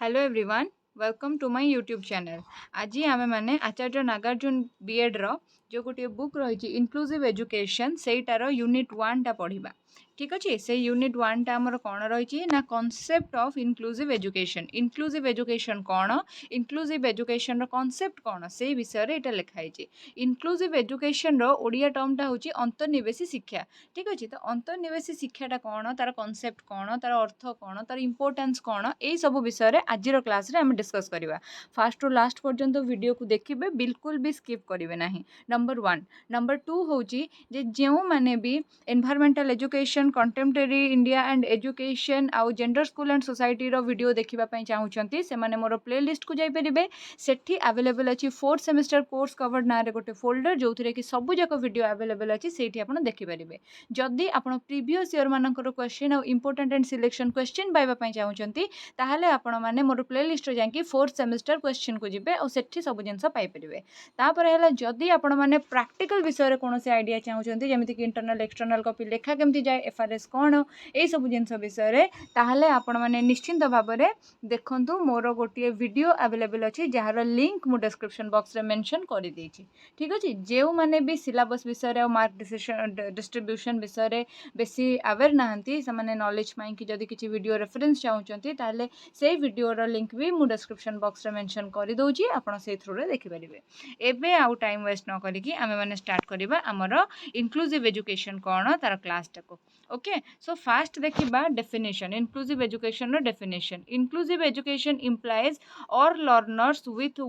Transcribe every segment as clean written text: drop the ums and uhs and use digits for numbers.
Hello everyone welcome to my YouTube channel. आज आमे माने आचार्य नागार्जुन बीएड रो जो गोटे बुक रही इनक्लूसिव एजुकेशन सेटार यूनिट 1 टा पढ़िबा। ठीक अच्छे से यूनिट 1 टा हमर कौन रही ना कॉन्सेप्ट ऑफ इनक्लूसिव एजुकेशन कौन इनक्लूसिव एजुकेशन रो कॉन्सेप्ट कौन से विषय रे एटा लिखा है। इनक्लूसिव एजुकेशन रो ओडिया टर्म टा होची अंतर्निवेशी शिक्षा। ठीक अच्छे तो अंतर्निवेशी शिक्षाटा कौन तार कॉन्सेप्ट कौन तार अर्थ कौन तार इंपोर्टेंस कौन यही सब विषय आज क्लास रे हम डिस्कस करवा। फास्ट टू लास्ट पर्यंत वीडियो को देखिए बिल्कुल भी स्किप करेंगे ना। नंबर 1 नंबर 2 हूँ जो मैंने भी environmental education contemporary India and education आउ जेंडर स्कूल एंड सोसाइटी रो वीडियो देखापी चाहूँगी से मैंने मोर प्ले लिस्ट को जापरेंगे। सेठी अवेलेबल अच्छी 4th सेमेस्टर कोर्स कवर ना गोटे फोल्डर जो थी कि सबू जाक वीडियो अवेलेबल अच्छी से देखिपारे। जदि आप प्रीवियस ईयर मानकर क्वेश्चन और इंपोर्टेंट एंड सिलेक्शन क्वेश्चन पाइबा चाहूँगी ताहले आपण माने मोर प्ले लिस्ट रे जाकि 4th सेमेस्टर क्वेश्चन को जिबे और सेठी सब जिनस पाई परिबे। तापर हैला जदि आपण माने प्रैक्टिकल विषय रे कोनोसी आइडिया चाहउछन्ती जेमिति कि इंटरनल एक्सटर्नल कॉपी लेखा केमति जाय एफआरएस कोन ए सब जिनस विषय रे ताहले आपण माने निश्चिंत भाबरे देखंतु मोर गोटिए वीडियो अवेलेबल अछि जहार लिंक मु डिस्क्रिप्शन बॉक्स रे मेंशन करि देछि। ठीक अछि जेउ माने भी सिलेबस विषय रे और मार्क डिस्ट्रीब्यूशन विषय रे बेसी अवेयर नाहंती से माने नॉलेज पाई कि जदि किछि वीडियो रेफरेंस चाहउछन्ती ताहले से वीडियो रो लिंक भी मु डिस्क्रिप्शन बॉक्स रे मेंशन करि दउची आपण से थ्रू रे देखि परिबे। एबे आउ टाइम वेस्ट न करिकि आमे माने स्टार्ट करिबा हमर इंक्लूसिव एजुकेशन कोन तार क्लास टाको। ओके सो फास्ट देखिबा डेफिनेशन इंक्लूसिव एजुकेशन रो definition. Inclusive education implies all learners with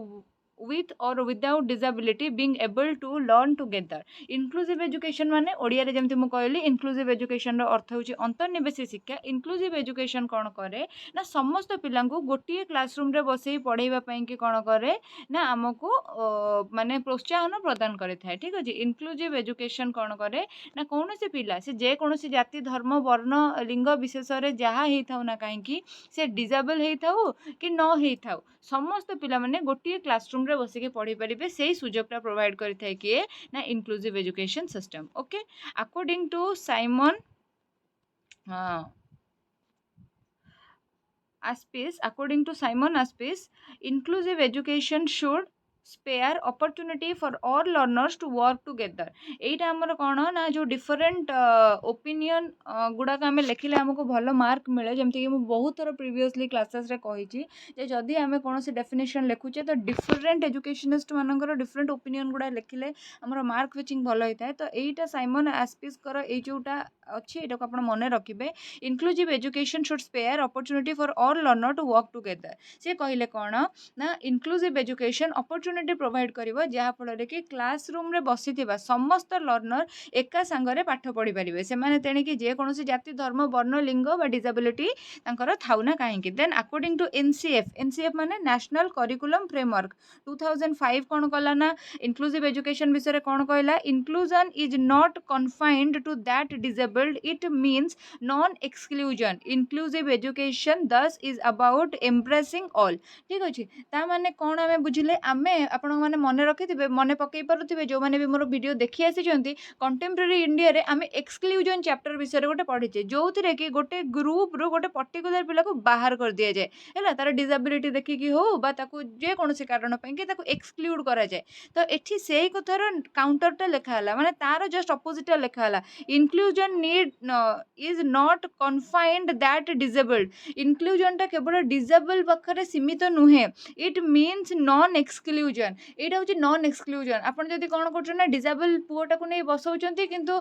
or without disability being able to learn together। inclusive education माने ओडिया रे जेमति मु कहली inclusive education रो अर्थ होची अंतर्निवेशी शिक्षा। inclusive education कोन करे ना समस्त पिला को गोटिए क्लासरूम रे बसई पढ़ाइबा पई कि कोन करे ना हमको माने प्रोत्साहन प्रदान करे थाए। ठीक अछि inclusive education कोन करे ना कोनोसी पिला से जे कोनोसी जाति धर्म वर्ण लिंग विशेष रे जहा हेई थाउ ना काहे कि से डिसेबल हेई थाउ कि न हेई थाउ समस्त पिला माने गोटिए क्लासरूम रे बसिके पढ़ी परिबे सेही सुजोगटा प्रोवाइड करिथाय किए ना inclusive education system. Okay according to Simon Aspis, inclusive education should spare opportunity for all learners to work together। एटा हमर कोन ना जो डिफरेंट ओपिनियन गुडा का हमें लिखिले हमको भलो मार्क मिले जेमति कि मु बहुत थोर प्रीवियसली क्लासेस रे कहिची जे जदी हमें कोनोसी डेफिनेशन लिखुचे तो डिफरेंट एजुकेशनिस्ट मानकर डिफरेंट ओपिनियन गुडा लिखिले हमर मार्क फिचिंग भलो होइताय। तो एटा साइमन एस्पिस कर ए जोटा अछि एटा को आपण मने रखिबे inclusive education should spare opportunity for all learner to work together. से कहिले कोन ना इंक्लूसिव एजुकेशन अपॉर्चुनिटी प्रोवाइड करिवो जहा फल कि क्लासरूम रे बसिथिबा समस्त लर्नर एका संगरे पाठ पढ़ी परिबे से माने तेणी कि जे कोनोसी जाति धर्म वर्ण लिंग बा डिसेबिलिटी तांकर थाउ ना काहे कि। देन अकॉर्डिंग टू एनसीएफ माने नेशनल करिकुलम फ्रेमवर्क 2005 कोन कला ना इंक्लूसिव एजुकेशन विषय रे कोन कहला inclusion is not confined to that disabled it means non exclusion. Inclusive education this is about embracing all. ठीक अछि ता माने कोन हमें बुझिले आमे आपण माने मने रखिथिबे मने पकई पारुथिबे जो माने भी मोर वीडियो देखि आसी जंती कंटेम्परेरी इंडिया रे आमे एक्सक्लूजन चैप्टर विषय रे गोटे पढिचे जो थिरे कि गोटे ग्रुप रो गोटे पर्टिकुलर पिला को बाहर कर दिया जाए हैला तार डिसेबिलिटी देखि कि हो बा ताको जे कोनोसी कारण पई कि ताको एक्सक्लूड करा जाए। तो एठी सेही कथार काउंटरटा लेखा हला माने तार जस्ट अपोजिट लेखा हला inclusion need is not confined that disabled. Inclusion टा केवल डिसेबल पाखरे सीमित नुहे इट मीन्स नॉन एक्सक्लूजन। एटा होची नॉन एक्सक्लूजन आपण जदी कोन करछन ना डिसेबल पुओटा को नै बसौचंती किंतु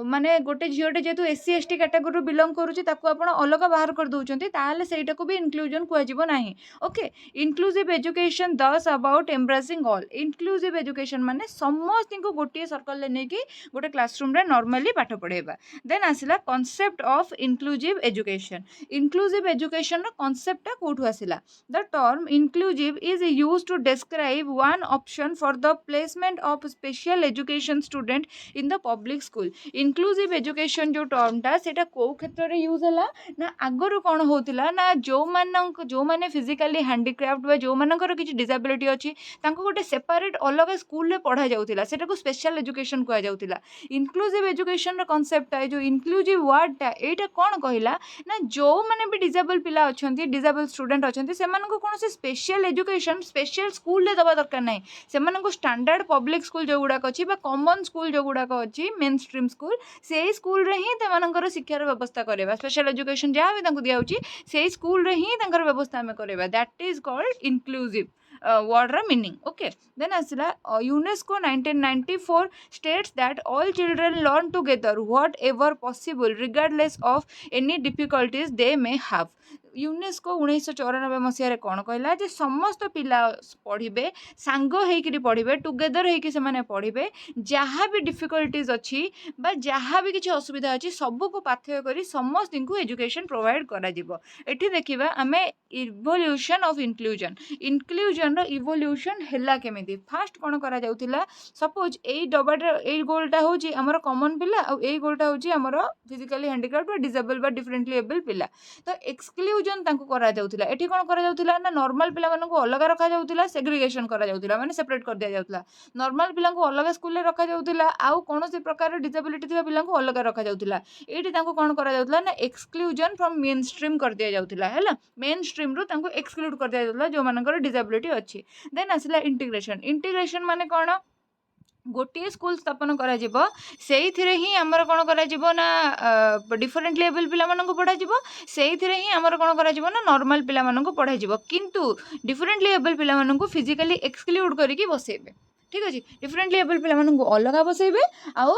माने गोटे झियोटे जेतु एससी एसटी कैटेगरी बिलोंग करूची ताको आपण अलग बाहर कर दउचंती ताहाले सेटा को भी इंक्लूजन कुआ जिवो नाही। Okay inclusive education this about embracing all. Inclusive education माने समस्त को गोटे सर्कल ले नै कि गोटे क्लासरूम रे नॉर्मली पाठ पढेबा। देन आसिला concept of inclusive education. Inclusive education रो कांसेप्ट कोठु आसिला the term inclusive is used to describe one option for the placement of special education student in the public school. Inclusive education जो term टा सेटा को क्षेत्र रे यूज होला ना आगरु कौन होतिला ना जो माने फिजिकली हैंडीक्राफ्ट बा जो मानकर किछि डिसेबिलिटी अछि तांको गोटे सेपरेट अलग स्कूल रे पढ़ा जाउतिला सेटा को स्पेशल एजुकेशन कुआ जाउतिला. इनक्लूसिव एजुकेशन रो कांसेप्ट है जो इनक्लूसिव वर्ड टा एटा कोन कहिला ना जो माने भी डिसेबल पिला अछंती डिसेबल स्टूडेंट अछंती सेमान को कोनोसी स्पेशल एजुकेशन स्पेशल स्कूल रे दबा दरकार नै सेमान को स्टैंडर्ड पब्लिक स्कूल जो गुडा अछि बा कॉमन स्कूल जो गुडा अछि मेन स्ट्रीम स्कूल सेही स्कूल रे ही तेमानकर शिक्षार व्यवस्था करेबा स्पेशल एजुकेशन जहाँ भी तांको दिया होची सेही स्कूल रे ही तांकर व्यवस्था हमें करेबा that is called inclusive word ra meaning. Okay, then asila UNESCO 1994 states that all children learn together whatever possible regardless of any difficulties they may have. UNESCO 1994 मसीह कौन कहला जे समस्त पिला पढ़िबे सांग हेकि पढ़िबे टुगेदर हेकि से माने पढ़िबे जहाँ भी डिफिकल्टीज अच्छी बा जहाँ भी किसी असुविधा अच्छी सबू को पाथ्य करी समस्त को एजुकेशन प्रोवाइड करा जिवो. एठी देखिबा आमे इवोल्यूशन ऑफ इंक्लूजन रो इवोल्यूशन हैला केमिति फास्ट कोन करा जाउतिला सपोज एई डबाटा एई गोलटा होची हमर कॉमन पिला आ एई गोलटा होची हमर फिजिकली हैंडीक्राफ्ट बा डिसेबल बा डिफरेंटली एबल पिला तो एक्सक्लूजन तांको करा जाउतिला. एठी कोन करा जाउतिला ना नॉर्मल पिला मानन को अलग रखा जाउतिला सेग्रीगेशन करा जाउतिला माने सेपरेट कर दिया जाउतिला. नॉर्मल पिला को अलग स्कूल रे रखा जाउतिला आउ कोनोसी प्रकार डिसेबिलिटी थिबा पिला को अलग रखा जाउतिला. एठी तांको कोन करा जाउतिला ना एक्सक्लूजन फ्रॉम मेन स्ट्रीम कर दिया जाउतिला हैला मेन स्ट्रीम रो तांको एक्सक्लूड कर दिया जाउतिला जो मानकर डिसेबिलिटी अछि. देन आसिला इंटीग्रेशन माने कोन गोटे स्कूल स्थापन करा जिवो सेइथिरे ही हमर कोन करा जिवो ना डिफरेंट लेवल पिला मानन को पढ़ा जिवो सेइथिरे ही हमर कोन करा जिवो ना नॉर्मल पिला मानन को पढ़ा जिवो किंतु डिफरेंट लेवल पिला मानन को फिजिकली एक्सक्लूड करिकि बसेबे. ठीक अच्छे डिफरेंट लेवल पिला मानन को अलग बसेबे आउ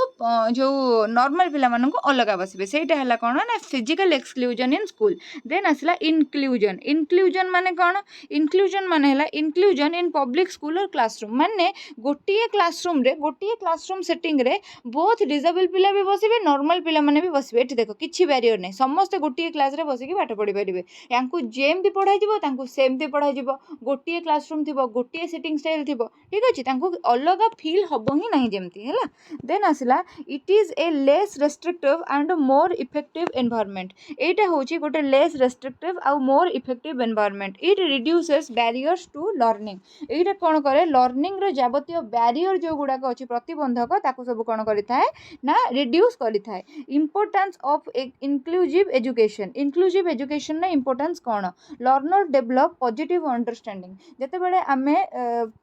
जो नॉर्मल पिला मानन को अलग बसेबे सेटा हला कोन ना physical exclusion in school. Then आसला इंक्लूजन माने कोन इंक्लूजन माने हला इंक्लूजन इन पब्लिक स्कूल और क्लासरूम माने गोटिए क्लासरूम सेटिंग रे बोथ डिसेबल पिला भी बसिबे नॉर्मल पिला माने भी बसिबे. एठी देखो किछि बैरियर नै समस्त गोटिए क्लास रे बसिके पाठ पढि परिबे यांकु जेमति पढाई जिवो तांकु सेमति पढाई जिवो गोटिए क्लासरूम थिबो गोटिए सिटिंग स्टाइल थिबो. ठीक अछि तांकु अलग फील हबो ही नहीं जेमती हैला. देन आसला it is a less restrictive and more effective environment. एटा होची गोटे लेस रेस्ट्रिक्टिव आ more effective environment. It reduces barriers to learning. एटा कोन करे लर्निंग रो जाबतीय बैरियर जो गुडा को अछि प्रतिबंधक ताको सब कोन करिथाय ना रिड्यूस करिथाय. इंपोर्टेंस ऑफ इंक्लूसिव एजुकेशन ना इंपोर्टेंस कोन लर्नर डेवलप पॉजिटिव अंडरस्टैंडिंग. जते बेले आमे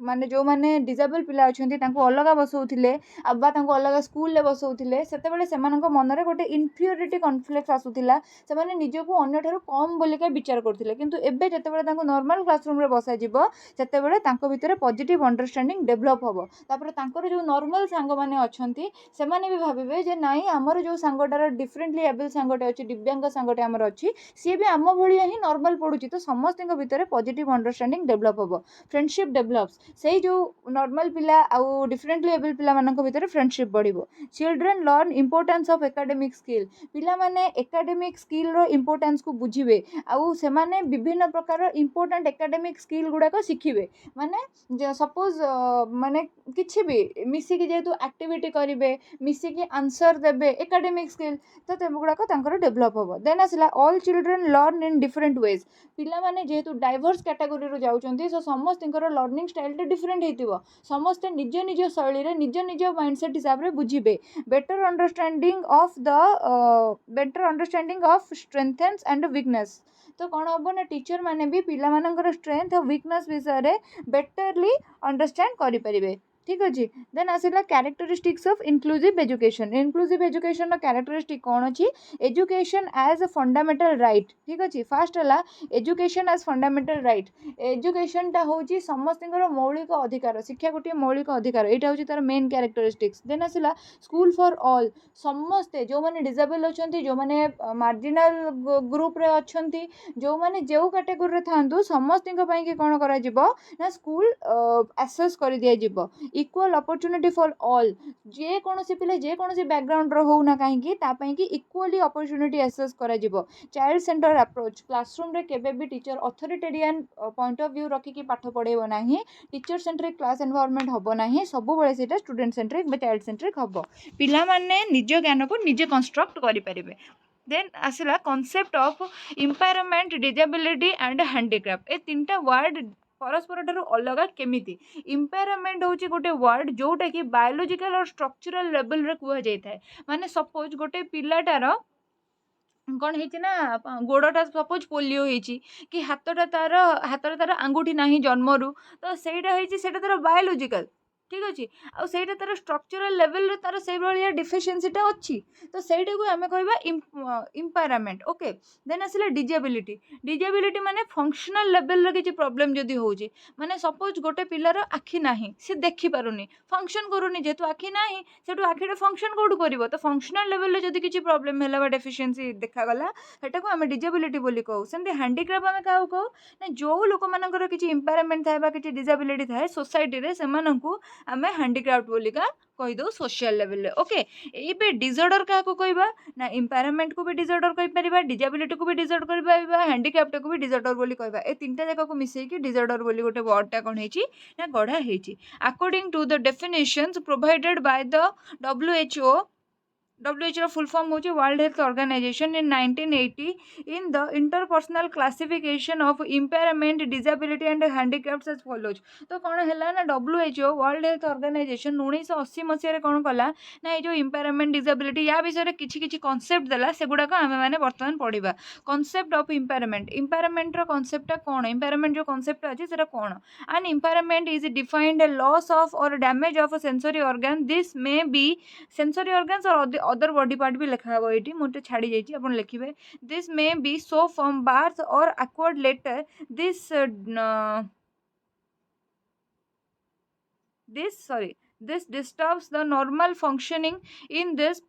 माने जो माने डिसेबल पिला अछंती तांको अलग बसौथिले अब्बा तांको अलग स्कूल ले बसौथिले सेते बेले सेमानक मन रे गोटे इन्फीरियरिटी कॉन्फ्लिक्ट आसुथिला सेमाने निजको अन्य ठारो कम बोलिका विचार करथिले किंतु एबे जते बेले तांको नॉर्मल क्लासरूम रे बसा जिवो सेते बेले तांको भितरे पॉजिटिव अंडरस्टैंडिंग डेवलप होबो. तापर तांकर जो नॉर्मल सांग माने अछंती सेमाने भी भाबिबे जे नाही हमर जो सांगटार डिफरेंटली एबल सांगटे अछि दिव्यांग सांगटे हमर अछि सी भी आम भलिया ही नॉर्मल पढुची तो समस्तक भितरे पॉजिटिव अंडरस्टैंडिंग डेवलप होबो. फ्रेंडशिप डेवलप्स सेही जो नॉर्मल पिला आउ डिफरेंटली एबल पिला मानक भितर फ्रेंडशिप बढ़िबो. Children learn importance of academic skill. पिला माने एकेडमिक स्किल रो इंपोर्टेंस को बुझिबे आउ से माने विभिन्न प्रकार इंपोर्टेंट एकेडमिक स्किल गुडा को सिखिबे माने सपोज माने किछि भी मिसी के जेतु एक्टिविटी करिवे मिसी के आंसर देबे एकेडमिक स्किल तो ते गुडा को तांकर डेवलप होबो. देन आसला all children learn in different ways. पिला माने जेतु डाइवर्स कैटेगरी रो जाउचंती सो समस्त लर्निंग स्टाइल डिफरेंट हेतिबो समस्त निज निज शैली रे निज निज माइंडसेट हिसाब रे बुझिबे. Better understanding of strengths and weakness. तो कौन हम ना टीचर माने भी पिला मानकर स्ट्रेंथ और वीकनेस विषय रे बेटरली अंडरस्टैंड करि परिबे. ठीक अच्छे. देन आसला कैरेक्टरिस्टिक्स ऑफ इंक्लूसिव एजुकेशन रो कैरेक्टरिस्टिक कौन अच्छी education as a fundamental right. ठीक अच्छे. फास्ट है education as fundamental right. Education टा होची समस्त मौलिक अधिकार शिक्षा गोटे मौलिक अधिकार यहाँ हूँ तार मेन कैरेक्टरिस्टिक्स. देन आसला स्कूल फॉर ऑल समस्ते जो मैंने डिसेबल अच्छा जो मैंने मार्जिनाल ग्रुप रे अच्छा जो मैंने जो कैटेगोरी था समस्त कौन कर स्कूल एक्सेस कर दि. इक्वल अपॉर्चुनिटी फॉर ऑल जेकोसी पिला जेकोसी बैकग्राउंड होना कहीं ताकि इक्वली अपॉर्चुनिटी एक्सेस करा चाइल्ड सेंटर अप्रोच क्लासरूम रे केबे भी teacher authoritarian point of view रखिकी पाठ पढ़ेबो नाही टीचर सेंट्रिक क्लास एनवायरनमेंट हबो नाही सब बेले सेटा स्टूडेंट सेंट्रिक बा चाइल्ड सेंट्रिक हबो पिला माने निज ज्ञान को निजे कंस्ट्रक्ट करि परिबे देन आसला concept of empowerment disability and handicraft ए तीनटा वर्ड परस्पर ठार अलग केमिति एम्पावरमेंट होची गोटे वर्ड जोटा कि बायोलॉजिकल और स्ट्रक्चरल लेवल रे कुआ जाय थाए माने सपोज गोटे पिलाटार कौन है गोड़टा सपोज पोलियो होती कि हाथटा तार आंगुठी ना जन्मरू तो सहीटा तार बायोलॉजिकल ठीक अच्छे आईटा तार स्ट्रक्चरल लेवल तार से भाया डिफिशिएंसीटा अच्छी तो सहीटा को आम कह एम्पावरमेंट ओके देन आसला डिजेबिलिटी माने फंक्शनल लेवल किसी प्रॉब्लम जदि हो माने सपोज गोटे पिलार आखि ना सी देखी पारुनी फंक्शन करूनी जेहेतु आखि ना से आखिटा फंक्शन कौटू कर तो फंक्शनल लेवल जदि किसी प्रॉब्लम है डेफिशिएंसी देखागला सेटा को आम डिजेबिलिटी बोली कहू सेमती हैंडीक्राफ्ट आम क्या कहू ना जो लोक मानकर किसी एम्पावरमेंट थाए कि डिजेबिलिटी थाए सोसाइटी रे सेमानंकु आमे हैंडीक्राफ्ट बोलिका कहीदे सोशल लेवल ओके ये डिजॉर्डर क्या कहवा ना एम्पावरमेंट को भी डिजॉर्डर कहीपर डिजेबिलिटी को भी डिजॉर्डर कर हैंडीक्राफ्ट को भी डिजॉर्डर बोली कहवा ए तीनटा जाक को मिसेकी डिजॉर्डर बोली गोटे वर्डटा कौन है गढ़ा है according to the definitions provided by the WHO full form होची world health organisation in 1980 in the interpersonal classification of impairment disability and handicrafts as follows तो कौन है ना WHO वर्ल्ड हेल्थ ऑर्गेनाइजेशन 1980 मसीह कौन कला ना ये इम्पेयरमेंट डिजेबिलिटी या विषय में किसी कॉन्सेप्ट देला सेगुड़ाक आम मैंने बर्तमान पढ़ा कॉन्सेप्ट ऑफ इम्पेयरमेंट कॉन्सेप्टा कौन इम्पेयरमेंट जो कॉन्सेप्ट अच्छे से कौन and impairment is defined a loss of और damage of sensory organ this may be sensory organs और अदर बॉडी पार्ट भी लिखा हुआ ये मुझे छाड़ी जाइए आप लिखे this may be so from birth और acquired later this disturbs the normal functioning in its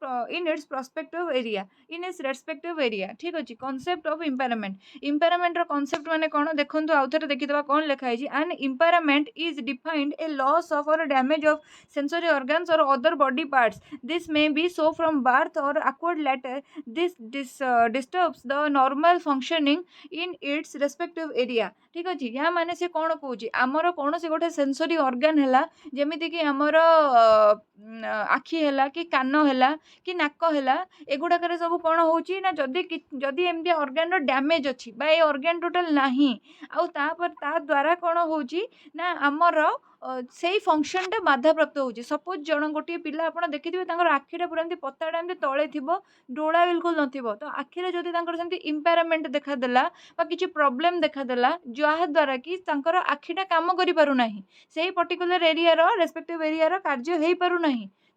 respective area ठीक अच्छे कॉन्सेप्ट ऑफ इम्पेयरमेंट कॉन्सेप्ट माने कौन देखो आउ थे देखीदे कौन लिखाई an impairment is defined a loss of और डैमेज ऑफ सेंसरी ऑर्गन्स और other body parts this may be so from birth or acquired later this disturbs the normal functioning in its respective area ठीक अच्छे या माने से कौन कौच आमर कौन से गोटे सेंसरी ऑर्गन है जमीती कि आमर आखि है कि कान है कि नाक है एगुड़ाक सब कौन हो जदि एमती ऑर्गन डैमेज अच्छी बा ये ऑर्गन टोटल नहीं ता द्वारा कौन हो आमर से फंक्शनटा बाधाप्राप्त हो सपोज जन गोटे पिला आप देखिए आखिटा पूरा एमती पताटा एमती तले थी डोला बिल्कुल न तो आखिरे जदि सेमती इम्पेयरमेंट देखादेला किसी प्रॉब्लम देखादेला जहाद्वारा कि आखिटा काम करूना से पर्टिकुलर एरिया रेस्पेक्टिव एरिया कार्य हो पारूना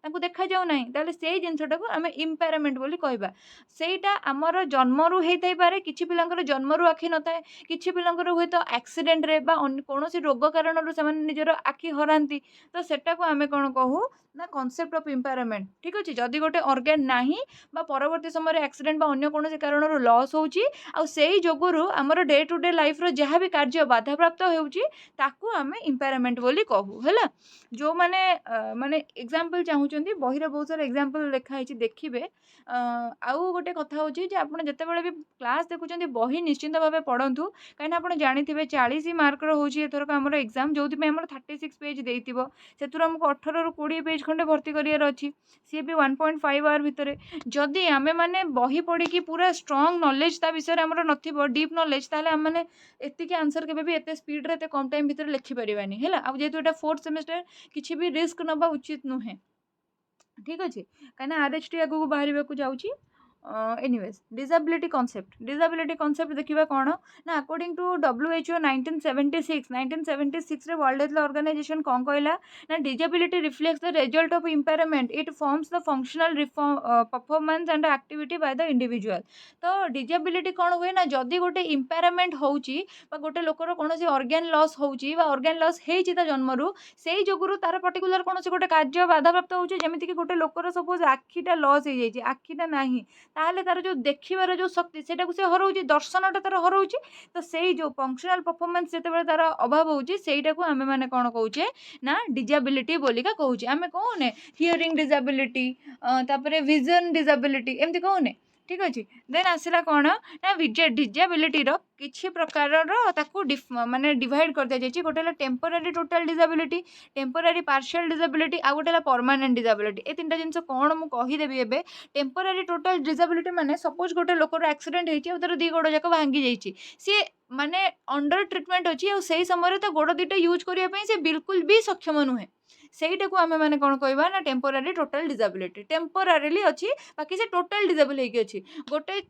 देखा जाऊ ना ताले से जिनसटा को आम इम्पेयरमेंट बोली कहबा सेटा आमर जन्मरू होता पारे किछि पिलांकर जन्मरू आखि न थाए किछि पिलांकर हुए तो एक्सीडेंट रे बा कौन रोग कारण से निजर आखि हरांती तो सेटा को आम कौन कहू ना कॉन्सेप्ट ऑफ इम्पेयरमेंट ठीक अच्छे जदि गोटे ऑर्गन नाही बा परवर्ती समय एक्सीडेंट बा अन्य कौन कारण लॉस होची आ सेई जोगुरु आमर डे टू डे लाइफ रो जहाँ भी कार्य बाधाप्राप्त होउची ताकू आमे इम्पेयरमेंट बोली कहू हैला जो माने माने एग्जांपल चाहूचंती बही रे बहुत सारा एग्जांपल लिखा है देखिबे आउ गोटे कथा होची जे आपण जतेबेले भी क्लास देखुचंती बही निश्चिंत भाबे पढंतु काइना आपण जानिथिबे 40 मार्क रो होची एथरक हमर एग्जाम जोथि पे हमर 36 पेज देइतिबो सेतुर हमको 18 रू 20 पेज खंडे भर्ती करियर अछि सी भी 1.5 आवर भितरे जदि आमे माने बही पढ़ी की पूरा स्ट्रांग नॉलेज ता विषय हमर नथिबो डीप नॉलेज ताले हम माने एतिके आंसर केबे भी एते स्पीड रे एते कम टाइम भितरे लिखि परिबानी हैला अब जेतु एटा 4th सेमेस्टर किछि भी रिस्क नबा उचित नुहे ठीक अच्छे कहीं आरएचटी आगू बाहर को जाऊँगी एनीवेज डिसेबिलिटी कॉन्सेप्ट देखिए कौन ना अकॉर्डिंग टू WHO 1976 रे वर्ल्ड हेल्थ ऑर्गेनाइजेशन कौन कहला ना disability reflects the result of impairment it forms the functional performance and activity by the individual तो डिसेबिलिटी कौन हुए ना जदि गोटे इम्पेयरमेंट होची गोटे लोकर कौन से ऑर्गन लॉस होची ऑर्गन लॉस होती जन्मरू से जोगुरु तार पर्टिकुलर कौन से गोटे कार्य बाधाप्राप्त होची जेमिति कि गोटे लोकर सपोज आखिटा लॉस हो जाइए आखिटा नहीं ताहले तार जो देखिबार जो शक्ति सेटा को से हरौची दर्शनटा तार हरौची तो सेई जो फंक्शनल परफॉर्मेंस जेतेबेले तार अभाव होची सेईटा को आमे माने कोन कहूचे ना डिजेबिलिटी बोलिका कहूचे आमे कहूने हियरिंग डिजेबिलिटी तापरे विजन डिजेबिलिटी एमती कहूने ठीक अच्छे देन आसला कौन ना डिजेबिलिटी किसी प्रकार माने डिवाइड कर दिया जाए गोटे temporary total disability temporary partial disability आ गोटे परमानेंट डिजेबिलिटी ए तीन जिन कौन मुझे कहीदेवी एवं टेम्पोरारी टोटल डिजेबिलिटी माने सपोज गोटे लोकर एक्सीडेंट होती तार दी गोड़ जाक भांगी जाइए सी माने अंडर ट्रिटमेंट अच्छी और सही समय तो गोड़ दुटा यूज करने से बिल्कुल भी सक्षम नुहे ସେଇଟା କୁ ଆମେ ମାନେ କ'ଣ କହିବା ନା टेम्पोरारी टोटल डिजेबिलिटी टेम्पोरारीली अच्छी बाकी से टोटल डिजेबल होगी अच्छी गोटे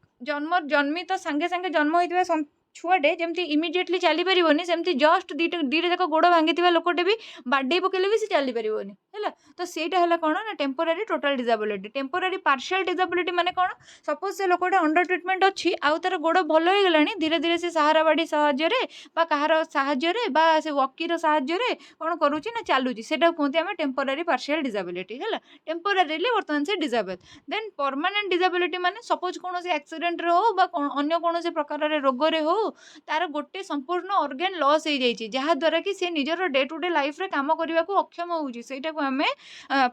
जन्मी तो सांगे सांगे जन्म होता छुआटे जमी इमिडिएटली चली पारनी सेमती जस्ट दीटा जाक गोड़ भांगी लोकटे भी बाडे पकेले भी से चली पारनी है तो सहीटा है कौन ना temporary total disability temporary partial disability माने कौन सपोज से लोकटे अंडर ट्रिटमेंट अच्छी आउ तार गोड़ भल हो गलानी धीरे धीरे से सहारा बाड़ी साहाय्य कहार साहाय्य से वकीर साहाय्य कौन करुच्ची ना चलुची से कहते हैं टेम्पोरारी पार्शियल डिजेबिलिटी है टेम्पोरारीली बर्तमान से डिजेबल देन परमानेंट डिजेबिलिटी माने सपोज कौन एक्सीडेंट हो अन्य कौन प्रकार रोगरे हो तार गोटे संपूर्ण ऑर्गन लॉस हो जाइए जहाद्वारा कि सी निजर डे टू डे लाइफ रे काम करने को अक्षम होउची सेटा को आमे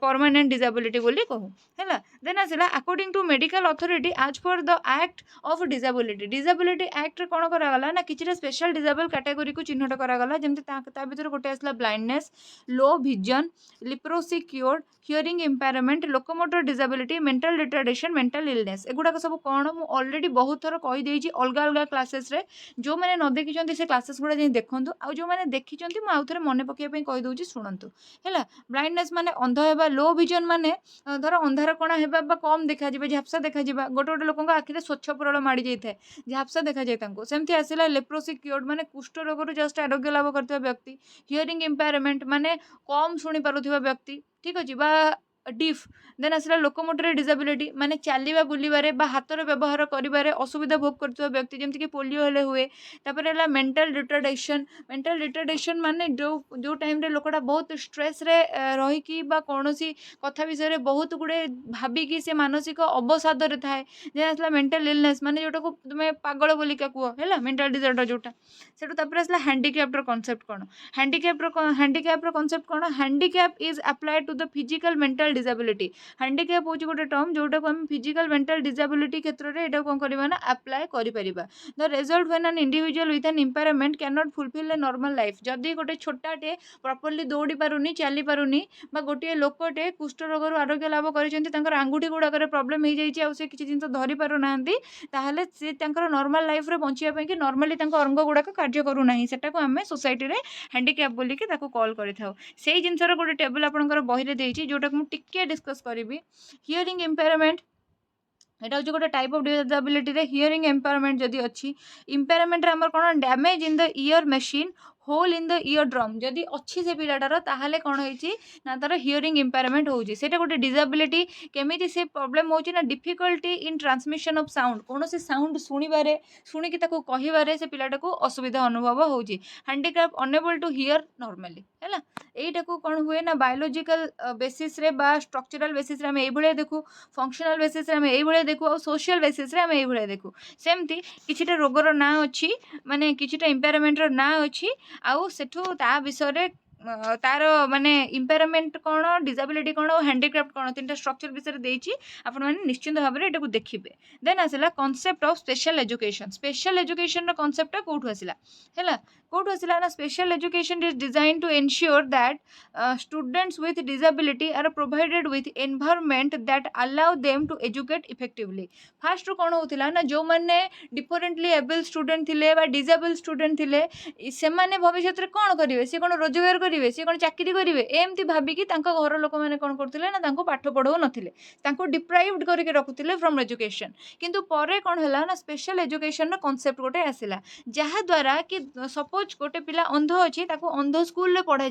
परमानेंट डिजेबिलिटी बोली कहू है देन आसला अकॉर्डिंग टू मेडिकल अथॉरिटी आज for the act of disability act रे कौन करागला ना किछिटा स्पेशल डिजेबल कैटेगरी को चिन्हट करागला जमती ता भीतर गोटे आसला blindness low vision leprosy cured hearing impairment locomotor disability mental retardation mental illness एगुड़ाक सब कौन मुझे ऑलरेडी बहुत थर कहीदे अलग अलग क्लासेस रे जो मैंने न देखी से क्लासेस गुड़ा जाए देखूँ आउ जो मैंने देखी आउ थे मन पकड़ कहीदे शुणु है ब्लाइंडनेस माने अंध है लो विजन माने धर अंधार कणा है कम देखा झापसा देखा गोटे गोटे लोक आखिरे स्वच्छ प्रल माड़ी जाए झापसा देखा जाए सेमती आसला लेप्रोसी क्योर्ड माने कुष्ठ रोग जस्ट आरोग्य लाभ करता व्यक्ति हियरिंग इम्पेयरमेंट माने कम शुणी पारुथिबा व्यक्ति ठीक अच्छे डिफ देन आसला लोकोमोटर डिजेबिलिटी माने चलवा बुलबारे हाथर व्यवहार कर असुविधा भोग कर व्यक्ति जमीक पोलियो हेले हुए तापर है मेंटल रिटार्डेशन माने जो टाइम रे लोकटा बहुत स्ट्रेस रे रही कौन कथा विषय बहुत गुड़े भाविकी से मानसिक अवसाद रे थाए जे आसला मेंटल इलनेस माने जोटा को तुम पागल बोलिका कह है मेंटल डिसऑर्डर जोटा सेटू तापर आसला हैंडिकैप्टर कॉन्सेप्ट कौन हैंडिकैप्टर कॉन्सेप्ट कौन handicap is applied to the physical mental disability handicap हूँ गोटे टर्म जोटा को आम फिजिकल मेंटल डिजेबिलिटी क्षेत्र में यहाँ कौन करवा ना अप्लाई कर the result when an individual with an impairment can not fulfil a normal life जदि गोटे छोटाटे प्रॉपर्ली दौड़ी पारुनी चली पारुनी गोटे लोकटे कुष्ठ रोग आरोग्य लाभ कर आंगुठी गुड़ाक प्रोब्लेम हो जाए से किसी जिन धरी पार ना सी नॉर्मल लाइफ रे बचाई कि नॉर्मली अंग गुड़ाक कार्य करूना सेटा को आम सोसाइटी रे हैंडिकैप बोलिकी कॉल करें से जिनसर गोटे टेबल आपंकर बही देती जोटा को मुझे डिस्कस करी हियरिंग इम्पेयरमेंट एटा हूँ गोटे टाइप ऑफ डिसेबिलिटी रे हियरिंग इम्पेयरमेंट जदि अच्छी इम्पेयरमेंट आमर कौन damage in the ear machine hole in the eardrum जदि अच्छी से पिलाटार ताहले कौन होइछि ना तार हियरिंग इम्पेयरमेंट होउछि सेटा गोटे डिसेबिलिटी केमिति से प्रॉब्लम होउछि ना difficulty in transmission of sound कौन से साउंड शुणिबारे शुणिकी ताको कहिबारे से पिलाटा को असुविधा अनुभव होउछि handicap unable to hear normally है एटा को कौन हुए ना बायोलॉजिकल बेसिस रे बा स्ट्रक्चरल बेसिस रे हम एई भळे देखु फंक्शनल बेसिस रे हम एई भळे देखु और सोशल बेसिस रे हम एई भळे देखु सेमती किछिटा रोगर ना अछि माने किछिटा इम्पेयरमेंट रो ना अछि आउ सेठू ता विषय तार माने इम्पेयरमेंट कौन डिसेबिलिटी कौन और हैंडिक्राफ्ट कौन तीन स्ट्रक्चर विषय देती आपण मैंने निश्चिंत भाव में ये देखिए देन आसला concept of special education concept कौटू आसला है कौटू आसला ना special education is design to ensure that students with disability are provided with environment that allow them to educate effectively fast कौन होता ना जो मैंने डिफरेंटली एबल स्टूडेंट थे डिसेबल स्टूडेंट थे से भविष्य में कौन करेंगे सी कौन रोजगार करेंगे सी कौन चाकरी करेंगे एमती भाविकी घर लोक मैंने कौन करते ना पाठ पढ़ाऊ नथिले डिप्राइव्ड करके रखुले फ्रॉम एजुकेशन किंतु परे कौन है ना स्पेशल एजुकेशन कॉन्सेप्ट गोटे आसला जहाद्वारा कि सपोज गोटे पिला अंध अच्छी अंध स्कूल पढ़ा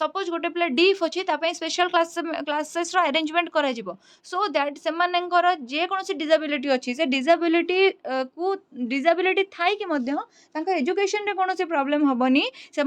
सपोज गोटे पिला डीफ अच्छी स्पेशल क्लासेस अरेंजमेंट करा सो दैट से जेकोसी डिसेबिलिटी अच्छी से डिसेबिलिटी को डिसेबिलिटी थाई कि एजुकेशन रे कौन से प्रॉब्लम हेनी से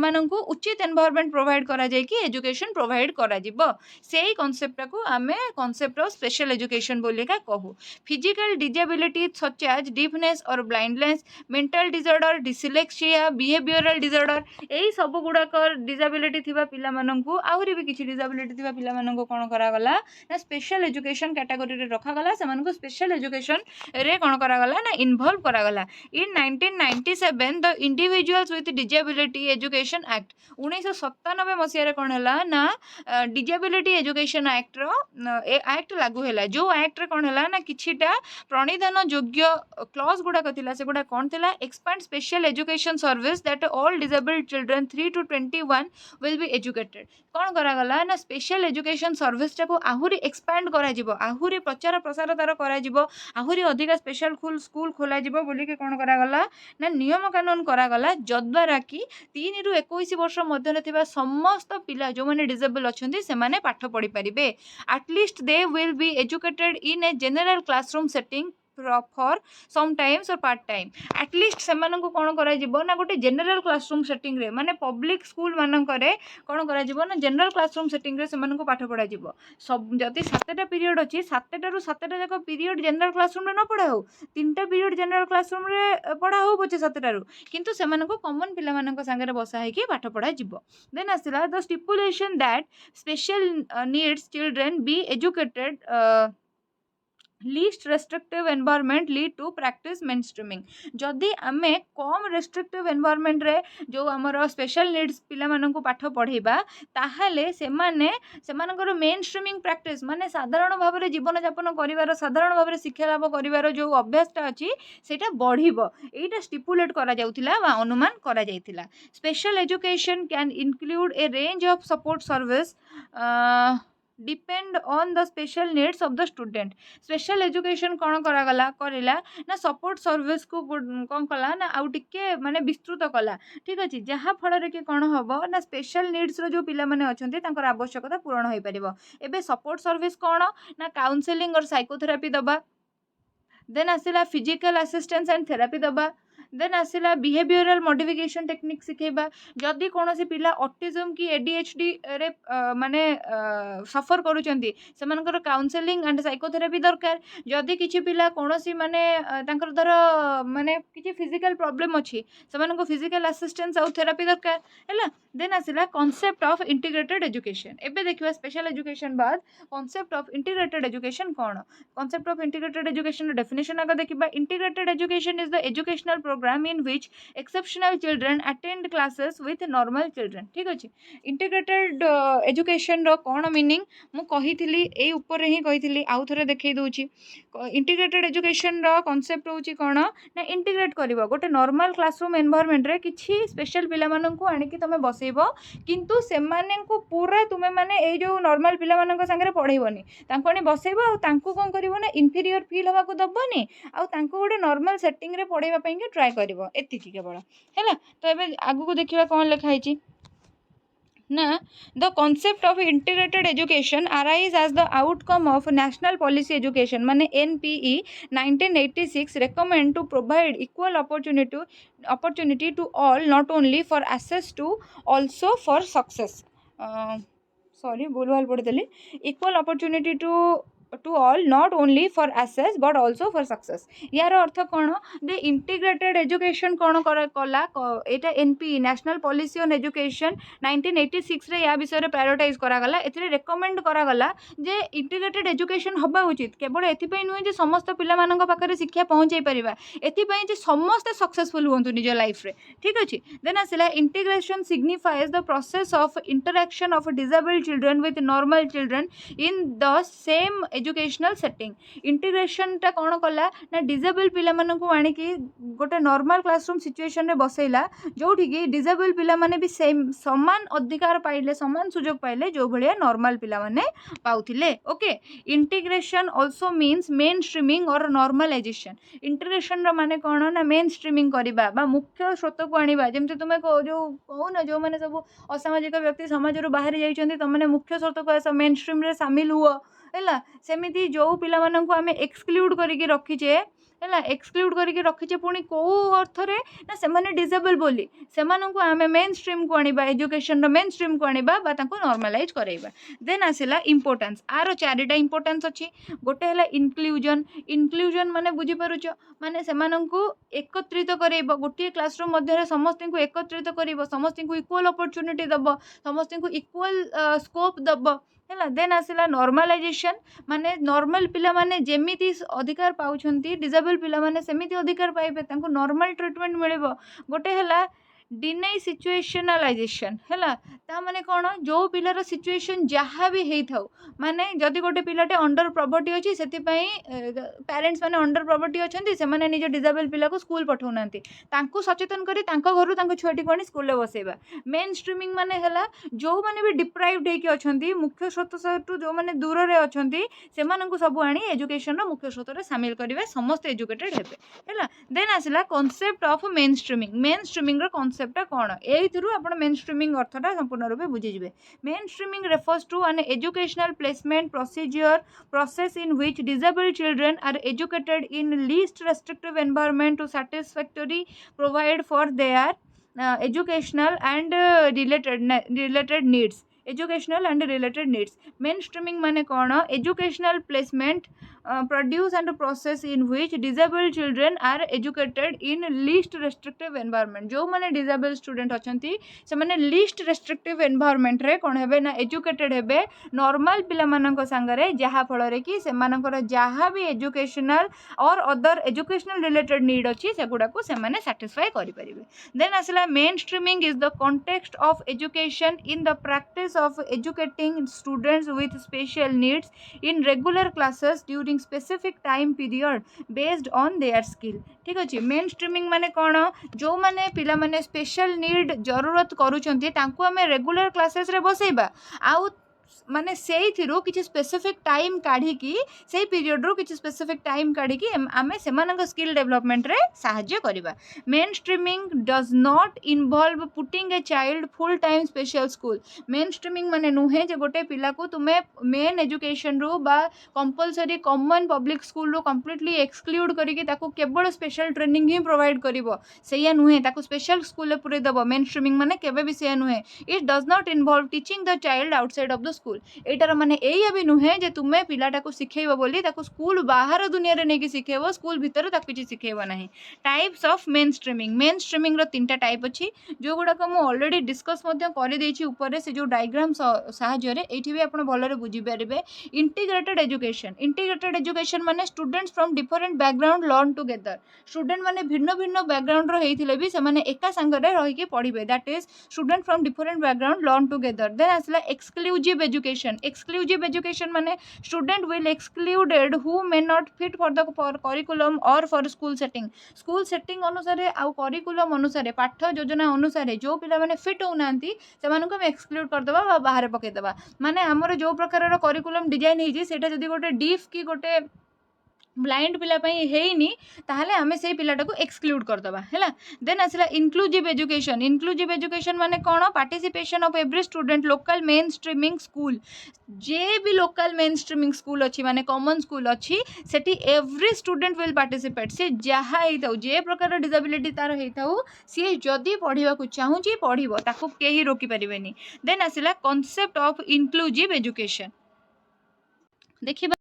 उचित एनवायरनमेंट प्रोवाइड प्रोवाइड करा जाय कि एजुकेशन प्रोवाइड करा जिवो सेही कांसेप्ट को आमे कांसेप्ट ऑफ स्पेशल एजुकेशन बोलिका कहू। Physical disability such as deafness और blindness, mental disorder, dyslexia, behavioural disorder एही सब गुड़ाक डिसेबिलिटी थिबा पिला माननकु आहुरी भी किछि डिसेबिलिटी थिबा पिला माननकु कोन करा गला ना स्पेशल एजुकेशन कैटेगरी रे रखा गला। सेमानकु स्पेशल एजुकेशन रे कोन करा गला ना इन्वॉल्व करा गला। इन 1997 the individuals with disability education act 1997 मसिया रे कोन हला ना डिसेबिलिटी एजुकेशन एक्ट रो एक्ट लागू हैला। जो एक्ट रे कोन हला ना किछिटा प्रणिधान योग्य क्लॉज गुडा कथिला से गुडा कोन थिला expand special education service that all disabled children 3 to 21 will be educated. कौन करा गला ना स्पेशल एजुकेशन सर्विस टाको आहुरी एक्सपांड करा जिवो, आहुरी प्रचार प्रसार तार करा जिवो, आहुरी अधिका स्पेशल स्कूल खोला जिवो बोली के कोन करा गला ना नियम कानून करा गला जद्वारा कि 3 रु 21 वर्ष मध्य थिबा समस्त पिला जो माने डिसेबल अछंती से माने पाठ पढ़ी परिबे। At least they will be educated in a general classroom setting for some times or part time. At least सेमान को कौन करा जिवो ना गोटे जनरल क्लासरूम सेटिंग रे माने पब्लिक स्कूल मानक कौन करा जिवो ना जनरल क्लासरूम सेटिंग रे सेमान को पाठ पढ़ा जिवो। सब जदि 7टा पीरियड अछि 7टा रु 7टा जाक पीरियड जनरल क्लासरूम रे न पढ़ा हो, 3टा पीरियड जनरल क्लासरूम रे पढ़ा हो पछे 7टा रु, किंतु सेमान को कॉमन पिला मानक संगे रे बसा है कि पाठ पढ़ा जिवो। देन आसिला the stipulation that special needs children be educated least restrictive environment lead to practice mainstreaming. जदि आमे कम रेस्ट्रिक्टिव एनवायरनमेंट रे जो हमर स्पेशल नीड्स पिला मानन को पाठ पढ़ेबा ताहाले सेमानकर मेनस्ट्रीमिंग प्रैक्टिस माने साधारण भाव में जीवन यापन करिवार साधारण भाव में शिक्षा लाभ करिवार जो अभ्यासटा अछि सेटा बढ़िबो। एटा स्टिपुलेट करा जाउथिला बा अनुमान करा जाइथिला। Special education can include a range of support service depend on the special needs of the student. Special education कौन करागला करेला ना सपोर्ट सर्विस को कौन कला ना आउ टिके माने विस्तृत कला। ठीक अच्छे जहाँ फल कि कौन हम ना स्पेशल नीड्स रो जो पिला माने अछंती तांकर आवश्यकता पूरण हो पारिबो। एबे सपोर्ट सर्विस कौन ना काउंसलिंग और साइकोथेरापी दबा, देन आसिला फिजिकल असिस्टेंस एंड थेरापी दबा, देन आसिला बिहेवियरल मॉडिफिकेशन टेक्निक सिखेबा। जदि कौन सी पिला ऑटिज्म की एडीएचडी रे माने सफर करूचंती सेमानकर काउंसलिंग एंड साइकोथेरापी दरकार। जदि किछि पिला कौन सी माने तांकर धर माने किछि फिजिकल प्रॉब्लम अछि सेमानको फिजिकल असिस्टेंस और थेरापी दरकार हैला। देन आसिला कांसेप्ट ऑफ इंटीग्रेटेड एजुकेशन। एबे देखिबा स्पेशल एजुकेशन बाद कांसेप्ट ऑफ इंटीग्रेटेड एजुकेशन कौन। Concept of integrated education definition आगे देखिबा। Integrated education is the educational program in which exceptional children attend classes with normal children। ठीक अच्छे integrated education रो कौन meaning मु कही ए ऊपर ही कही आउ थे देखई दूची। इंटीग्रेटेड एजुकेशन रो कांसेप्ट होची कौन ना इंटीग्रेट करिवो गोटे नॉर्मल क्लासरूम एनवायरनमेंट रे किछि स्पेशल पिला माननकु आनिकी तमे बसैबो, किंतु सेमाननकु पूरा तुमे माने ए जो नॉर्मल पिला माननक संगे पढ़ैबोनी तांको आनी बसैबो आ तांको कोन करिवो ना इन्फीरियर फील हवा को दबोनी आ तांको गोटे नॉर्मल सेटिंग रे पढ़ैबा पई के ट्राई करिवो एतिकी केवल हैला। तो एबे आगु को देखिबा कोन लिखा हैची ना the concept of integrated education arise as the outcome of national policy education माने NPE 1986 recommend to provide equal opportunity to all not only for access to also for success। Sorry भूलभाल पढ़ी देली। Equal opportunity to all not only for access but also for success. यार अर्थ कौन दे integrated education कौन कला एटा NP national policy on education 1986 रे या विषय प्रायोरिटाइज करागला। एथिरे रेकमेंड करागला जे इंटीग्रेटेड एजुकेशन हबा उचित केवल एथिपई नुहे जे समस्त पिला मानक पाखरे शिक्षा पहुंचाई परिबा, एथिपई जे समस्त सक्सेसफुल हुंतु निज लाइफ रे। ठीक अछि देन आसिला integration signifies the process of interaction of disabled children with normal children in the same educational setting. Integration टा कौन कला ना डिसेबल पिला मानकु आनी कि गोटे नॉर्मल क्लासरूम सिचुएशन रे बसैला जोठी कि डिसेबल पिला माने भी सेम समान अधिकार पाइले समान सुजोग पाइले जो भलिया नॉर्मल पिला माने पाउथिले। Okay integration also means mainstreaming और नॉर्मलाइजेशन। इंटीग्रेशन रो माने कौन ना मेन स्ट्रीमिंग करिबा बा मुख्य स्रोत को आनिबा। जेमते तुमे जो कहू ना जो माने सब असामाजिक व्यक्ति समाज रो बाहर जाइछन्ती त माने मुख्य स्रोत को आस मेन स्ट्रीम रे शामिल हुओ हैला। सेमिति जो पिला मानन को आमे एक्सक्लूड करिके रखिचे है एक्सक्लूड करके रखीचे पुणी कौ अर्थरे ना से डिजेबल बोली से आम मेन स्ट्रीम को आने एजुकेशन मेन स्ट्रीम को आने नॉर्मलाइज कराइबा। देन आसला इंपोर्टेंस आर चारिटा इंपोर्टेंस अच्छी गोटे है इनक्लूजन इनक्लूजन माने बुझी पारुछ माने से एकत्रित कर गोटे क्लासरूम मध्य समस्त को एकत्रित कर समस्त को इक्वल अपॉर्चुनिटी दब समस्त को इक्वल स्कोप दब है। देन आसला नॉर्मलाइजेशन माने नॉर्मल पिला माने जेमिति अधिकार पाउछंती डिजेबल पिला माने सेमिति अधिकार पाइबे तांको नॉर्मल ट्रीटमेंट मिलिबो। गोटे है डिनाई सिचुएशनलाइजेशन है ता माने कौन जो पिलार सिचुएशन जहाँ भी हेई थाउ माने जदि गोटे पिलाटे अंडर प्रॉपर्टी अच्छी से पेरेंट्स माने अंडर प्रॉपर्टी अच्छे से माने निज डिजेबल पिला को स्कूल पठाऊना सचेतन करी घर छुआटी को स्कूल बसैबा। मेन स्ट्रीमिंग माने है जो माने भी डिप्राइव्ड होइके अछंती मुख्य स्रोत जो माने दूर रे अछंती सेमानंकु सब आनी एजुकेशन रो मुख्य स्रोत रे शामिल करिवे समस्त एजुकेटेड हेबे है। देन आसला कांसेप्ट ऑफ मेन स्ट्रीमिंग रो कांसेप्ट कौन एथुरु आपण मेन स्ट्रीमिंग अर्थटा संपूर्ण रूपे बुझीजिबे। Mainstreaming refers to an educational placement procedure process in which disabled children are educated in least restrictive environment to satisfactory provide for their educational and related needs educational and related needs। Mainstreaming माने कौन educational placement produce and process in which disabled children are educated in least restrictive environment. जो माने disabled student अछंती से माने least restrictive environment रे कोन हेबे ना educated हेबे नॉर्मल पिला मानक संगरे जहा फल रे कि से मानकर जहा भी एजुकेशनल और अदर एजुकेशनल रिलेटेड नीड अछि सेगुडा को से माने सैटिस्फाई करि परिबे। देन आसला main streaming is the context of education in the practice of educating students with special needs in regular classes during specific time period based on their skill। ठीक अच्छे main streaming माने कौन जो माने पिला माने स्पेशल नीड जरूरत करूछंती तांको हमें रेगुलर क्लासेस रे बसैबा आउ माने से किसी स्पेसिफिक टाइम काढ़ी से पीरियड रू किसी स्पेसिफिक टाइम काढ़ी आमे सेमानक स्किल डेवलपमेंट रे साहाय्य करिबा। Main streaming does not involve putting a child full time special school. Main streaming माने नुहे जे गोटे पिला को तुमे मेन एजुकेशन रू बा कंपलसरी कॉमन पब्लिक स्कूल रू कंप्लीटली एक्सक्लूड करिके ताको केवल स्पेशल ट्रेनिंग ही प्रोवाइड करिवो सेया नुहे ताको स्पेशल स्कूल रे पुरे दबो। मेन स्ट्रीमिंग माने केबे भी सेया नुहे it does not involve teaching the child outside of the school. एटार माने एया भी नुहे जे तुमे पिलाटा को सिखेइबो बोली ताको स्कूल बाहर दुनिया रे नेकी सिखेइबो स्कूल भीतर ताको किछि सिखेइबो नाही। टाइप्स ऑफ मेन स्ट्रीमिंग रो तीनटा टाइप अछि जो गुडा को मु ऑलरेडी डिस्कस मध्ये करि देछि ऊपर से जो डायग्राम सहाय्य रे एठी भी आपण भलरे बुझि परिबे। इंटीग्रेटेड एजुकेशन माने students from different background learn together. Student माने भिन्न भिन्न बैकग्राउंड रो हेइथिले भी से माने एका संगरे रहि के पढिबे that is student from different background learn together. Then आसला एक्सक्लूसिव एजुकेशन माने student will excluded who may not fit for the curriculum or for school setting अनुसार आउ करिकुलम अनुसार पाठ योजना अनुसार जो पिला माने फिट होनांती सेमानको हम एक्सक्लूड कर देबा बाहर पके देबा। माने हमर जो प्रकार करिकुलम डिजाइन हेजी सेटा जदी गोटे डीफ की गोटे ब्लाइंड पिला हेनी ताहले आमे से पिलाटा को एक्सक्लूड कर दबा हैला। देन आसला इंक्लूसिव एजुकेशन माने कौन participation of every student local mainstreaming school. जे भी लोकल मेन स्ट्रीमिंग स्कूल अच्छी माने कॉमन स्कूल अच्छी सेठी एवरी स्टूडेंट विल पार्टिसिपेट से जहाँ होता जे प्रकार डिसेबिलिटी तार होता सी जदि पढ़ा चाहूँगी पढ़ो ताको केही रोकी पारिबेनी। देन आसला कॉन्सेप्ट ऑफ इंक्लूसिव एजुकेशन देखिबा।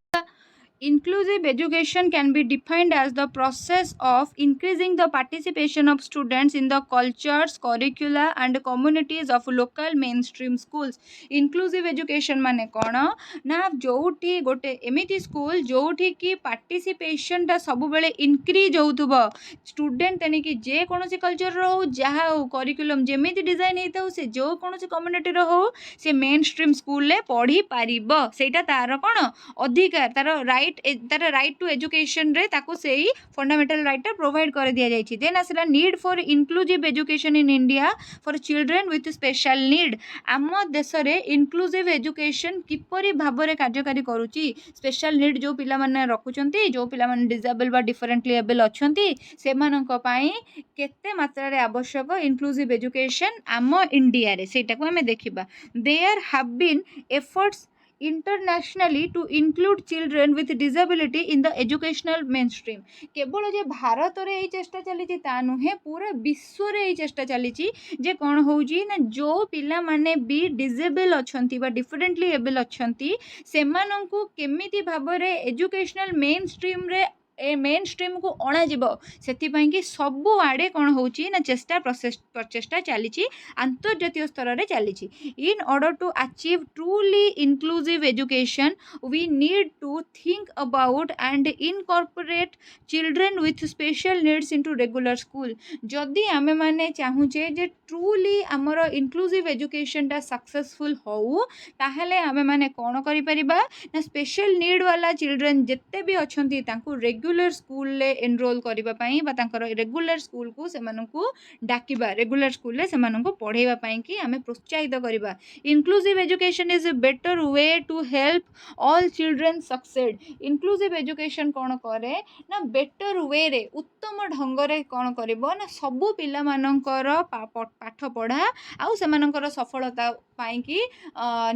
Inclusive education can be defined as the process of increasing the participation of students in the cultures, curricula and communities of local mainstream schools। Inclusive education माने कौन ना जोठी गोटे एमिति school जोठी की participation टा सब बेले इंक्रीज होउथबो स्टूडेंट तनी कि जे कोनोसी कल्चर रो जहा हो करिकुलम जेमिति डिजाइन हेता से जो कोनोसी कम्युनिटी रो हो से मेन स्ट्रीम स्कूल ले पढ़ी पारिबो सेटा तार कोन अधिकार तार राइट टू एजुकेशन रे ताको सेही फंडामेंटल राइट प्रोवाइड कर दिया जायछि। देन आसला need for inclusive education in India for children with special need. आम देश रे इंक्लूसिव एजुकेशन किपरि भाबरे कार्यकारी करूछि स्पेशल नीड जो पिला माने रखुचंती जो पिला माने डिसेबल बा डिफरेंटली एबल अछंती सेमानक पई केते मात्रा रे आवश्यक इंक्लूसिव एजुकेशन आम इंडिया रे सेटा को हमें देखिबा। There have been efforts internationally to include children with disability in the educational mainstream. केवल जे भारत में यही चेष्टा चली ता नुहे पूरा विश्व रे यही चेष्टा चली जे कौन होउजी ना जो पिला माने भी डिसेबल अछंती बा डिफरेंटली एबल अछंती सेमानंकु केमिति भाबरे एजुकेशनल मेन स्ट्रीम रे ए मेन स्ट्रीम को अणाଯିब से सबु आड़े कौन होची ना चेष्टा प्रचेष्टा चली अंतर्जातीय स्तर में चली। In order to achieve truly inclusive education we need to think about and incorporate children with special needs into regular school. जदि आमे माने चाहूचे जे ट्रूली आमर इनक्लूसिव एजुकेशन टा सक्सेसफुल हो ताहले आमे माने कौन करि परिबा ना स्पेशल नीड वाला चिल्ड्रेन जिते भी अछंती तांको रेगुलर स्कूल ले एनरोल करिबा पई बा तांकर रेगुलर स्कूल को सेमानंकु डाकिबा रेगुलर स्कूल ले सेमानंकु पढ़ेबा पई कि आमे प्रोत्साहित करिबा। Inclusive education is a better way to help all children succeed. Inclusive education कौन करे ना बेटर वे रे उत्तम ढंग रे कौन करिबो ना सबु पिला मानकर पाठ पढ़ा आउ सेमानकर सफलता पाई कि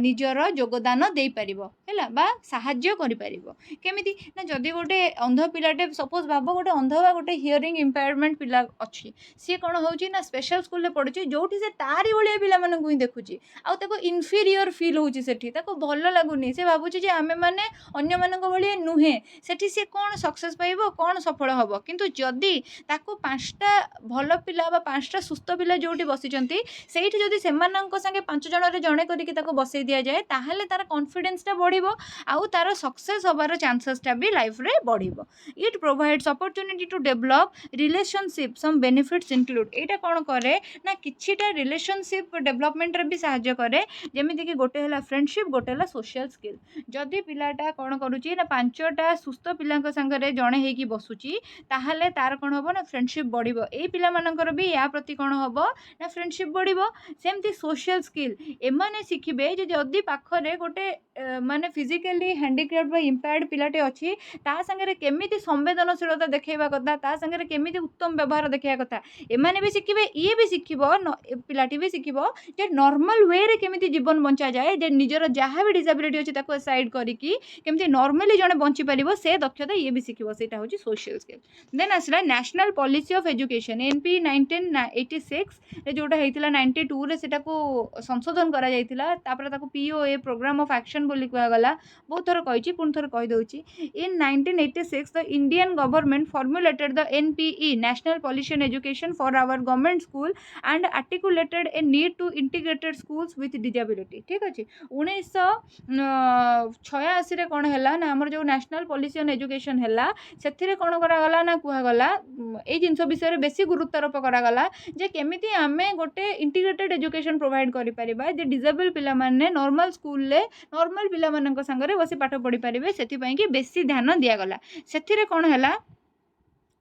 निजर योगदान दे परिबो हैला बा साहाय्य करि परिबो। केमिति ना जदि गोटे अंध पिलाटे सपोज भाव गोटे अंध बा गोटे हियरिंग इम्पेयरमेंट पिला अच्छी सी कौन होची ना स्पेशल स्कूल रे पढ़ुची जोठी से तारी भलिया पिला मानकु ही देखुची आउ ताको इन्फीरियर फील होची सेठी ताको भल लागुनी से भाबुची जे आमे माने अन्य मानक भलिया नुहे सेठी से कौन सक्सेस पाइबो कौन सफल हबो। किंतु जदि ताको पांचटा भल पिला बा पांचटा सुस्थ पिला जोठी बसिचंती सेठी जदि सेमानंक संगे पांच जण रे जणे करिके ताको बसई दिया जाए ताहले तार कॉन्फिडेंस टा बढ़िबो आउ तार सक्सेस होबार चांसेस टा भी लाइफ रे बढ़िबो। It provides opportunity to develop relationship some benefits include. एटा कौन करे ना किछिटा रिलेशनशिप डेवलपमेंट रे भी सहायता करे जेमिति कि गोटे हला फ्रेंडशिप गोटे हला सोशल स्किल। जदि पिलाटा कौन करूची ना पांचटा सुस्थ पिलांक संगे जणे हेकी बसुची ताहले तार कौन हबो ना फ्रेंडशिप बढ़िबो ए पिला मानकर भी या प्रति कौन हबो ना फ्रेंडशिप बढ़िबो। सेमती सोशल स्किल एमाने शिखिबे जे जदि पाखरे गोटे माने फिजिकली हैंडिक्राफ्ट बा इम्पेयर्ड पिलाटे अच्छी ता संगे केमिति संवेदनशीलता देखैबा कथा ता संगे केमिति उत्तम व्यवहार देखैबा कथा एमाने भी शिखिबे ये भी शिखिबो पिलाटी भी शिखिबो जे नॉर्मल वे रे केमिति जीवन बंचा जाए जे निजर जहाँ भी डिसेबिलिटी अच्छी ताको साइड करिकी केमिति नॉर्मली जने बंची परिबो से दक्षता ये भी शिखिबो सेटा होची सोशल स्किल। देन आसला national policy of education NP 1986 रे जोटा हेतिला 92 रे सेटा को संशोधन करा जायतिला तापर ताको पीओए प्रोग्राम ऑफ एक्शन बोली कुआ गला बहुत थर कहिची पुन थर कहि दउची। In 1986 the Indian government formulated the NPE national policy on education for our government school and articulated a need to integrated schools with disability. ठीक अच्छे 1986 रे कौन है ना आमर जो नेशनल पॉलिसी ऑन एजुकेशन है से कौन करागला ना कहगला ये जिनस विषय में बेसी गुरुत्वारोप करागला जे केमिति आमे गोटे इंटीग्रेटेड एजुकेशन प्रोवाइड करि परिबा जे डिसेबल पिला माने नॉर्मल स्कूल ले नॉर्मल पिला मानक संगे बसी पाठ पढ़ी पारे से बेसी ध्यान दिगला से कौन है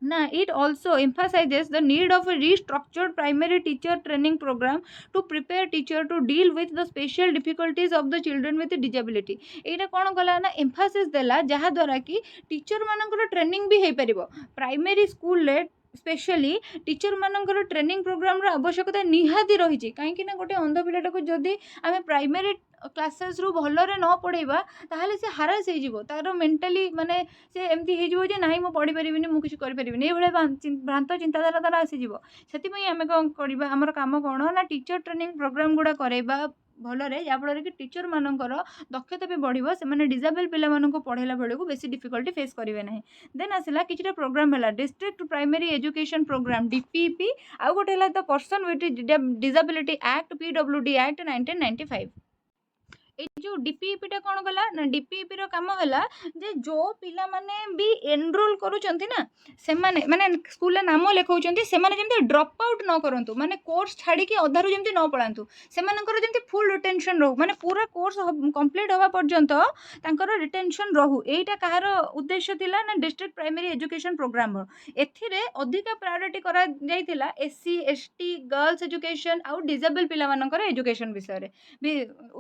ना it also emphasizes the need of a restructured primary teacher training program to prepare teacher to deal with the special difficulties of the children with disability। एटा कौन कला ना एम्फासिस देला जहाँ द्वारा कि टीचर मानकर ट्रेनिंग भी हो पार प्राइमरी स्कूल ले स्पेशली टीचर मानकर ट्रेनिंग प्रोग्राम आवश्यकता निहाती रही कहीं गोटे अंध पिलाटा को जदि आम प्राइमरी क्लासेस रु भलरे न पढ़ेबा ताहले से हारास हो तार मेंटली माने से एमती हो जे नाही मो पढ़ी परिबिनी मु किछि करि परिबिनी ए भले भ्रांत चिंताधारा तार आसीजिवो। सेति आमे कौन करबा हमर काम कौन ना टीचर ट्रेनिंग प्रोग्राम गुड़ा करेबा भलरे जहाँफल कि टीचर मानकर दक्षता भी बढ़िबो से डिसेबल पिला माननको पढ़ेला बेले को बेसी डिफिकल्टी फेस करेंगे ना। देन आसला किछटा प्रोग्राम है district primary education programme DPP आउ गोटे है the person with disability act PWD act 1995। ये जो डीपीईपी टा कौन कला ना डीपीईपी रो काम है जे जो पिला माने भी एनरोल करूचंती ना से माने स्कूल नाम लिखाउचंती से माने जेमते ड्रॉप आउट न करंतु माने कोर्स छाड़ी के अधारु जेमते न पळांतु से मानकर जेमते फुल रिटेंशन रहू माने पूरा कोर्स कंप्लीट होवा पर्यंत तांकर रिटेंशन रहू एटा कहार उद्देश्य थिला ना डिस्ट्रिक्ट प्राइमरी एजुकेशन प्रोग्राम एथिरे अधिक प्रायोरिटी करा जायतिला एससी एसटी गर्ल्स एजुकेशन आउ डिसेबल पिला मानकर एजुकेशन विषय रे भी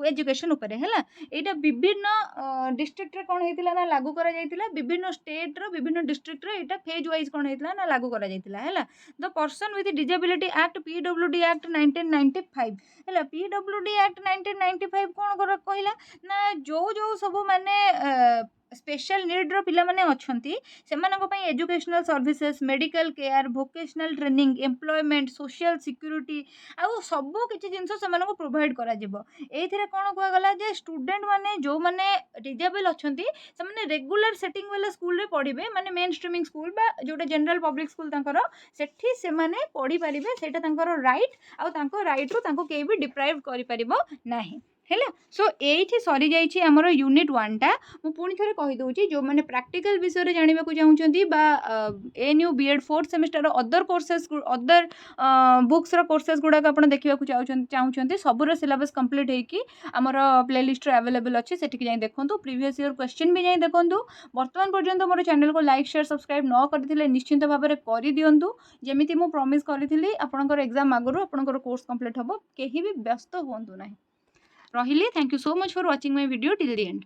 एजुकेशन उपरे हैला एटा विभिन्न डिस्ट्रिक्ट रे कोन हेतिला ना लागू करा जायतिला विभिन्न स्टेट रो विभिन्न डिस्ट्रिक्ट रे एटा फेज वाइज कोन हेतिला ना लागू करा जायतिला हैला the person with disability act PWD act 1995 हैला पीडब्ल्यूडी एक्ट 1995 कोन कर कहला ना जो जो सब माने स्पेशल नीड रो पिला माने अछंती सेमानक पई educational services medical care vocational training employment social security आउ सब किछि जिंस सेमानक प्रोवाइड करा जिवो एथिरे कोन कुआ गला जे स्टूडेंट माने जो माने डिजेबल अछंती से माने रेगुलर सेटिंग वाला स्कूल रे पढिबे माने मेन स्ट्रीमिंग स्कूल बा जोटा जनरल पब्लिक स्कूल तांकर सेठी से माने पढि परिबे सेटा तांकर राइट आउ तांको राइट रो तांको केबी भी डिप्राइव करि परिबो नाही हैला सो एठी सरी जाइछि हमर यूनिट 1 टा मु पुनी थरे कहि दउछि जो माने प्रैक्टिकल विषय रे जानिबा को चाहुचंती बा ANU BEd 4th semester other courses other books रो कोर्सेस गुडा को आपण देखिबा को चाहुचंती सब रो सिलेबस कंप्लीट हे कि हमर प्लेलिस्ट रे अवेलेबल अछि सेठी जाई देखंतु प्रीवियस ईयर क्वेश्चन भी जाई देखंतु वर्तमान पर्यंत मोर चैनल को लाइक शेयर सब्सक्राइब न करथिले निश्चित भाबरे करि दियंतु जेमिति मु प्रॉमिस करथिली आपनकर एग्जाम आगरु आपनकर कोर्स कंप्लीट हबो केही भी व्यस्त होंतु नाही रहिले thank you so much for watching my video till the end.